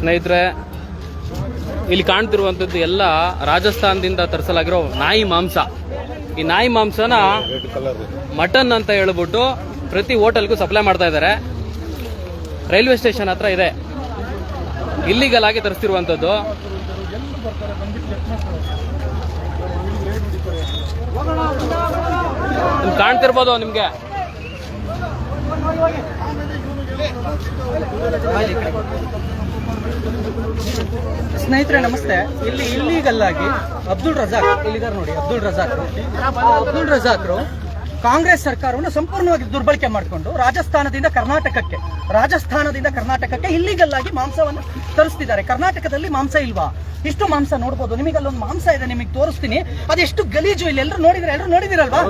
ಸ್ನೇಹಿತರೆ, ಇಲ್ಲಿ ಕಾಣ್ತಿರುವಂಥದ್ದು ಎಲ್ಲ ರಾಜಸ್ಥಾನದಿಂದ ತರಿಸಲಾಗಿರೋ ನಾಯಿ ಮಾಂಸ. ಈ ನಾಯಿ ಮಾಂಸನ ಮಟನ್ ಅಂತ ಹೇಳ್ಬಿಟ್ಟು ಪ್ರತಿ ಹೋಟೆಲ್ಗೂ ಸಪ್ಲೈ ಮಾಡ್ತಾ ಇದ್ದಾರೆ. ರೈಲ್ವೆ ಸ್ಟೇಷನ್ ಹತ್ರ ಇದೆ, ಇಲ್ಲಿಗಲ್ ಆಗಿ ತರಿಸ್ತಿರುವಂಥದ್ದು. ಕಾಣ್ತಿರ್ಬೋದು ನಿಮ್ಗೆ. ಸ್ನೇಹಿತರೆ ನಮಸ್ತೆ. ಇಲ್ಲಿ ಇಲ್ಲಿಗಲ್ ಆಗಿ ಅಬ್ದುಲ್ ರಜಾಕ್ ಇಲ್ಲಿದ್ದಾರೆ ನೋಡಿ. ಅಬ್ದುಲ್ ರಜಾಕ್ರು ಕಾಂಗ್ರೆಸ್ ಸರ್ಕಾರವನ್ನು ಸಂಪೂರ್ಣವಾಗಿ ದುರ್ಬಳಕೆ ಮಾಡಿಕೊಂಡು ರಾಜಸ್ಥಾನದಿಂದ ಕರ್ನಾಟಕಕ್ಕೆ ಇಲ್ಲಿಗಲ್ ಆಗಿ ಮಾಂಸವನ್ನು ತರಿಸ್ತಿದ್ದಾರೆ. ಕರ್ನಾಟಕದಲ್ಲಿ ಮಾಂಸ ಇಲ್ವಾ? ಇಷ್ಟು ಮಾಂಸ ನೋಡ್ಬೋದು. ನಿಮಗೆ ಅಲ್ಲೊಂದು ಮಾಂಸ ಇದೆ, ನಿಮಗೆ ತೋರಿಸ್ತೀನಿ. ಅದೆಷ್ಟು ಗಲೀಜು. ಇಲ್ಲಿ ಎಲ್ಲರೂ ನೋಡಿದಿರಲ್ವಾ?